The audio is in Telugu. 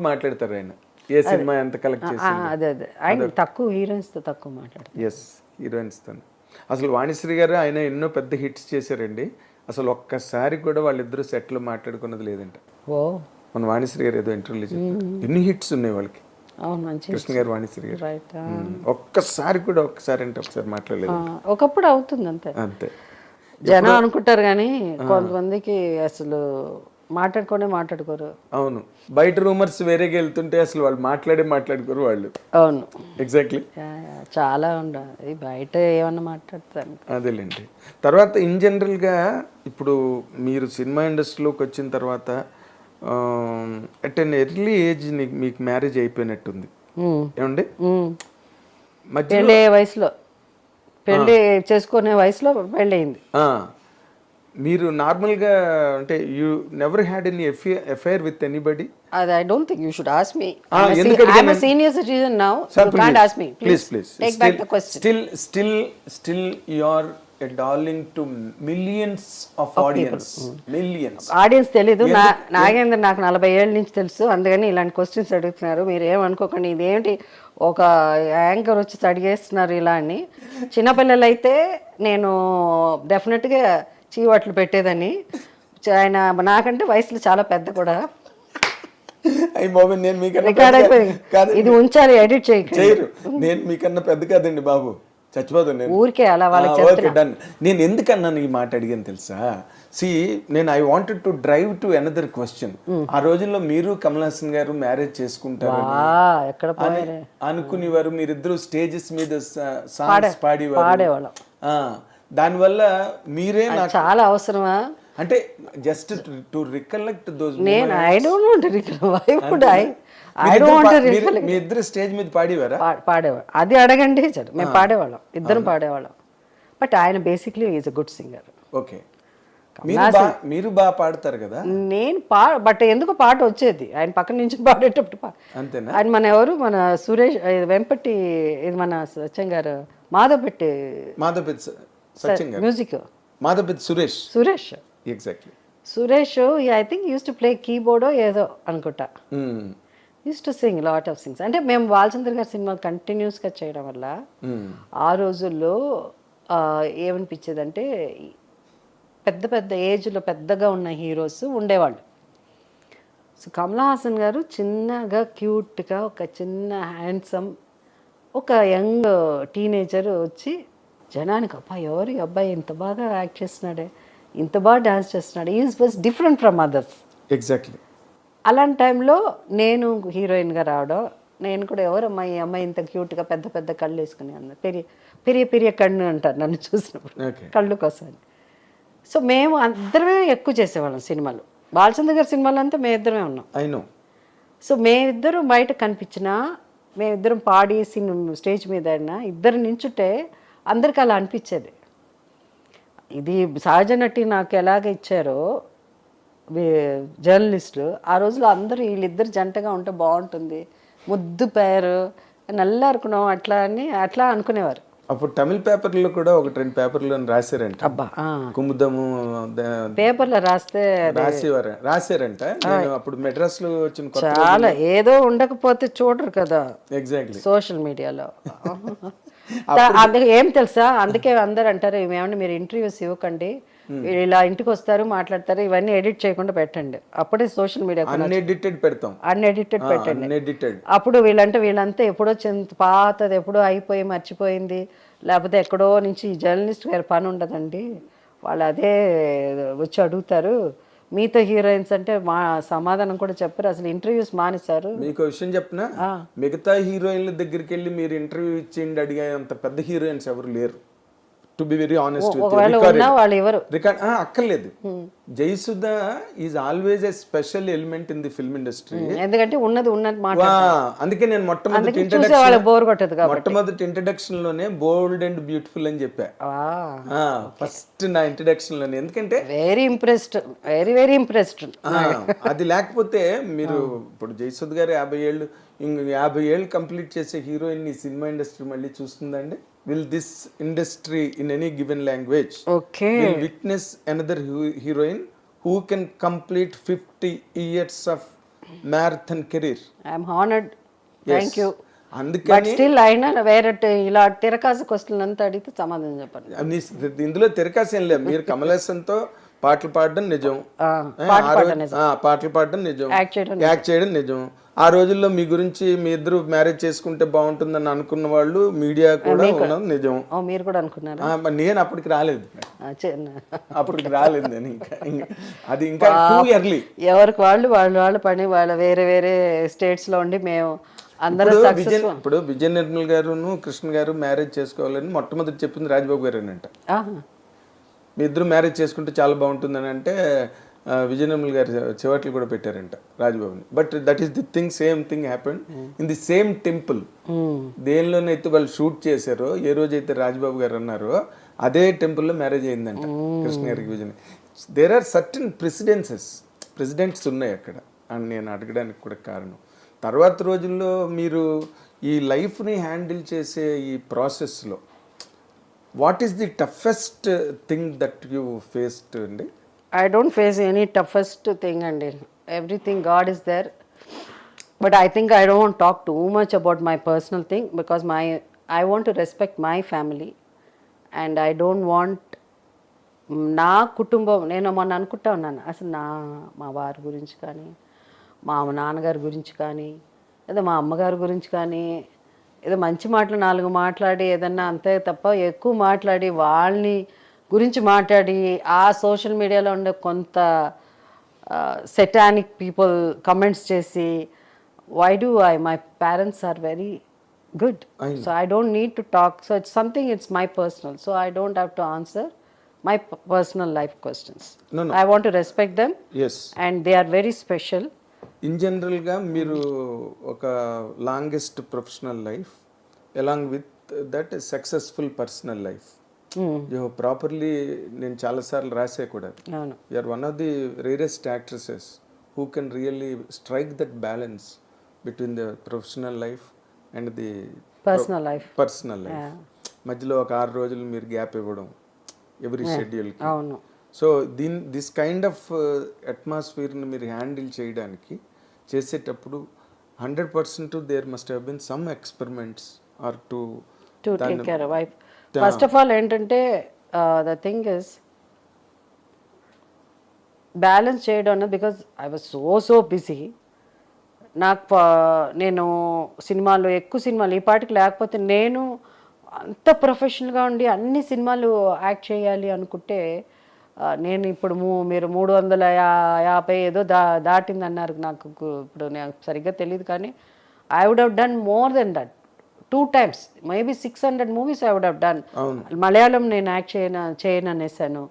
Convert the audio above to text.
మాట్లాడతారు ఆయన, ఏ సినిమా ఎంత కలెక్ట్ చేసింది. అదే అదే ఆయన తక్కువ హీరోయిన్స్తో తక్కువ మాట్లాడతారు. ఎస్, హీరోయిన్స్తో. అసలు వాణిశ్రీ గారు ఆయన ఎన్నో పెద్ద హిట్స్ చేశారండి. అసలు ఒక్కసారి కూడా వాళ్ళిద్దరూ సెట్లు మాట్లాడుకున్నది లేదంట. ఓ మన వాణిశ్రీ గారు ఏదో ఇంటర్వ్యూలో చెప్పారు, ఎన్ని హిట్స్ ఉన్నాయి వాళ్ళకి. అవును, మంచి కృష్ణ గారు, వాణిశ్రీ గారు. రైట్. ఒక్కసారి కూడా ఒక్కసారి అంటే ఒకసారి మాట్లాడలేదు. ఒకప్పుడు అవుతుంది అంతే. అంతే జనం అనుకుంటారు కానీ కొంతమందికి అసలు మాట్లాడుకోరు. అవును, బయట రూమర్స్ వేరేగా వెళ్తుంటే అసలు వాళ్ళు మాట్లాడుకోరు వాళ్ళు. అవును, ఎగ్జాక్ట్లీ. చాలా ఉండాలి బయట ఏమన్నా మాట్లాడతాను. అదేలేండి. తర్వాత ఇన్ జనరల్గా ఇప్పుడు మీరు సినిమా ఇండస్ట్రీలోకి వచ్చిన తర్వాత అట్ అన్ ఎర్లీ ఏజ్ మీకు మ్యారేజ్ అయిపోయినట్టుంది ఏమండి? పెళ్ళి వయసులో, పెళ్ళి చేసుకునే వయసులో పెళ్ళి అయింది. మీరు నార్మల్గా అంటే you never had any affair with anybody? అది I don't think you should ask me. I'm a senior citizen now, you can't ask me. Please take back the question. Still you are a darling to millions of audience. Millions. Audience తెలీదు. నాగేంద్ర నాకు 40 ఏళ్ళ నుంచి తెలుసు, అందుకని ఇలాంటి క్వశ్చన్స్ అడుగుతున్నారు. మీరు ఏమనుకోకండి, ఇదేంటి ఒక యాంకర్ వచ్చి అడిగేస్తున్నారు ఇలా అని. చిన్నపిల్లలు అయితే నేను డెఫినెట్గా చీవాట్లు పెట్టేదని. ఆయన నాకంటే వయసులో చాలా పెద్ద కూడా. నేను మీకన్నా రికార్డ్ అయిపోయింది, ఇది ఉంచాలి, ఎడిట్ చేయరు. నేను మీకన్నా పెద్ద కాదండి బాబు, చచ్చిపోతాను నేను. ఊరికే అలా వాళ్ళకి డన్. నేను ఎందుకన్నాను ఈ మాట అడిగాను తెలుసా? నేను I wanted to drive to another question. ఆ రోజుల్లో మీరు కమల్ హాసన్ గారు మ్యారేజ్ చేసుకుంటారు అనుకునేవారు, మీరిద్దరు స్టేజెస్ మీద సాంగ్స్ పాడేవాళ్ళం. దానివల్ల మీరే నాకు చాలా అవసరమా అంటే జస్ట్ టు రికలెక్ట్ దోస్. నేను I don't want to recollect. మీ ఇద్దరు స్టేజ్ మీద పాడేవారా? పాడేవాడు. అది అడగండి సార్, మేము పాడేవాళ్ళం, ఇద్దరం పాడేవాళ్ళం. బట్ ఆయన basically is a good singer. Okay, మీరు బాగా పాడతారు కదా. నేను బట్ ఎందుకు పాట వచ్చేది ఆయన పక్కన నుంచి పాడేటప్పుడు. అంతేనా? ఆయన మన ఎవరు, మన సురేష్ వెంపటి, ఇది మన సత్యం గారు, Madhavapeddi music, Madhavapeddi Suresh. Exactly. Suresh I think use to play కీబోర్డో ఏదో అనుకుంటా. Use to sing lot of sings. అంటే మేము బాలచంద్ర గారి సినిమాలు కంటిన్యూస్గా చేయడం వల్ల ఆ రోజుల్లో ఏమనిపించేదంటే పెద్ద పెద్ద ఏజ్లో పెద్దగా ఉన్న హీరోస్ ఉండేవాళ్ళు. సో కమల్ హాసన్ గారు చిన్నగా క్యూట్గా ఒక చిన్న హ్యాండ్సమ్ ఒక యంగ్ టీనేజర్ వచ్చి జనానికి అబ్బా ఎవరు ఈ అబ్బాయి ఇంత బాగా యాక్ట్ చేస్తున్నాడే, ఇంత బాగా డాన్స్ చేస్తున్నాడు, is was different from others. Exactly. అలాంటి టైంలో నేను హీరోయిన్గా రావడం, నేను కూడా ఎవరమ్మా ఈ అమ్మాయి ఇంత క్యూట్గా పెద్ద పెద్ద కళ్ళు వేసుకుని అన్న, పెరియ కన్ను అంటారు నన్ను చూసినప్పుడు, కళ్ళు కోసం. సో మేము అందరమే ఎక్కువ చేసేవాళ్ళం సినిమాలు. బాలచంద్ర గారి సినిమాలు అంతా మేమిద్దరమే ఉన్నాం. సో మేమిద్దరం బయట కనిపించినా, మేమిద్దరం పాడి స్టేజ్ మీద అయినా ఇద్దరు నించుంటే అందరికి అలా అనిపించేది. ఇది సహజ నటి నాకు ఎలాగ ఇచ్చారో జర్నలిస్టులు, ఆ రోజులో అందరూ వీళ్ళిద్దరు జంటగా ఉంటే బాగుంటుంది, ముద్దు పేరు నల్లారుకున్నాం అట్లా అని అట్లా అనుకునేవారు. అప్పుడు తమిళ పేపర్లో కూడా 1-2 పేపర్లో రాశారంట. అబ్బా, కుముదము పేపర్లో రాశారంట. అప్పుడు మెడ్రాస్ లో వచ్చిన చాలా ఏదో ఉండకపోతే చూడరు కదా. ఎగ్జాక్ట్లీ. సోషల్ మీడియాలో అందుకే ఏం తెలుసా, అందుకే అందరు అంటారు ఏమంటే మీరు ఇంటర్వ్యూస్ ఇవ్వకండి, ఇలా ఇంటికి వస్తారు మాట్లాడతారు, ఇవన్నీ ఎడిట్ చేయకుండా పెట్టండి. అప్పుడే సోషల్ మీడియా అన్ఎడిటెడ్ పెట్టండి. అప్పుడు వీళ్ళంతా ఎప్పుడో పాతది ఎప్పుడో అయిపోయి మర్చిపోయింది, లేకపోతే ఎక్కడో నుంచి జర్నలిస్ట్ గారి పని ఉండదండి, వాళ్ళు అదే వచ్చి అడుగుతారు. మీతో హీరోయిన్స్ అంటే మా సమాధానం కూడా చెప్పారు, అసలు ఇంటర్వ్యూస్ మానేశారు. మీకు విషయం చెప్పినా, మిగతా హీరోయిన్ల దగ్గరికి వెళ్ళి మీరు ఇంటర్వ్యూ ఇచ్చేయండి అడిగే అంత పెద్ద హీరోయిన్స్ ఎవరు లేరు. To be very honest record అక్కర్లేదు. Jayasudha is always a special element in the film industry. ఎందుకంటే ఉన్నది అందుకే నేను మొట్టమొదటి ఇంట్రడక్షన్ లోనే బోల్డ్ అండ్ బ్యూటిఫుల్ అని చెప్పా ఫస్ట్ నా ఇంట్రడక్షన్ లోనే. ఎందుకంటే వెరీ ఇంప్రెస్డ్ అది లేకపోతే మీరు ఇప్పుడు జయసుధ గారు 50 ఏళ్ళు కంప్లీట్ చేసే హీరోయిన్ ఈ సినిమా ఇండస్ట్రీ మళ్ళీ చూస్తుందండి. Will this industry in any given language will witness another heroine who can complete 50 years of marathon career. I'm honoured, thank you. But అందుకని స్టిల్ అయినా వేరే ఇలా తిరకాసు క్వశ్చన్ అంతా అడిగితే సమాధానం చెప్పండి. ఇందులో తిరకాసేం లేదు. మీరు కమలేసన్తో పాటలు పాడడం నిజం, పాటలు పాడడం నిజం, యాక్ట్ చేయడం నిజం. ఆ రోజుల్లో మీ గురించి మీ ఇద్దరు మ్యారేజ్ చేసుకుంటే బాగుంటుందని అనుకున్న వాళ్ళు మీడియా కూడా ఉన్నది నిజం. మీరు కూడా అనుకున్నారు? నేను అప్పటికి రాలేదు, అప్పటికి రాలేదు నేను. ఇంకా అది ఇంకా టూ ఎర్లీ. ఎవరికి వాళ్ళు పని వాళ్ళ వేరే వేరే స్టేట్స్ లో ఉండి మేము అందరూ. ఇప్పుడు విజయ నిర్మల్ గారును కృష్ణ గారు మ్యారేజ్ చేసుకోవాలని మొట్టమొదటి చెప్పింది రాజబాబు గారేనంట. మీ ఇద్దరు మ్యారేజ్ చేసుకుంటే చాలా బాగుంటుందని అంటే విజయ నిర్మల్ గారు చివట్లు కూడా పెట్టారంట రాజబాబుని. But that is the thing, same thing happened in the same temple. దేనిలోనైతే వాళ్ళు షూట్ చేశారో, ఏ రోజైతే రాజబాబు గారు అన్నారో అదే టెంపుల్లో మ్యారేజ్ అయిందంట కృష్ణ గారికి Vijay. There are certain precedents ఉన్నాయి అక్కడ అని నేను అడగడానికి కూడా కారణం. తర్వాత రోజుల్లో మీరు ఈ లైఫ్ని హ్యాండిల్ చేసే ఈ ప్రాసెస్లో what is the toughest thing that you faced అండి? I don't face any toughest thing, and everything God is there. But I think I don't want to talk too much about my personal thing because I want to respect my family, and I don't want నా కుటుంబం. నేను మొన్న అనుకుంటా ఉన్నాను అసలు మా వారి గురించి కానీ, మా నాన్నగారి గురించి కానీ, ఏదో మా అమ్మగారి గురించి కానీ, ఏదో మంచి మాటలు 4 మాట్లాడి ఏదన్నా అంతే తప్ప ఎక్కువ మాట్లాడి వాళ్ళని గురించి మాట్లాడి ఆ సోషల్ మీడియాలో ఉండే కొంత సెటానిక్ పీపుల్ కమెంట్స్ చేసి my parents are very good, so I don't need to talk. So it's something, it's my personal, so I don't have to answer my personal life questions. I want to respect them and they are very special. In జనరల్గా మీరు ఒక longest professional life along with that successful personal life. Properly నేను చాలాసార్లు రాసే కూడా, you're one of the rarest actresses who can really strike that balance between the professional life and the personal life. మధ్యలో ఒక 6 రోజులు మీరు గ్యాప్ ఇవ్వడం ఎవ్రీ షెడ్యూల్కి. సో దిస్ కైండ్ ఆఫ్ అట్మాస్ఫియర్ని మీరు హ్యాండిల్ చేయడానికి చేసేటప్పుడు 100% there must have been some experiments are to take care of wife. First of all ఏంటంటే ద థింగ్ ఇస్ బ్యాలెన్స్ చేయడం అన్నది, because I was so busy. నేను ఎక్కువ సినిమాలు ఈ పాటికి లేకపోతే నేను అంత ప్రొఫెషనల్గా ఉండి అన్ని సినిమాలు యాక్ట్ చేయాలి అనుకుంటే నేను ఇప్పుడు మీరు 350 ఏదో దాటింది అన్నారు. నాకు ఇప్పుడు నాకు సరిగ్గా తెలియదు, కానీ I would have done more than that 2 times, maybe 600 movies I would have done. Malayalam నేను యాక్ట్ చేయను అనేసాను.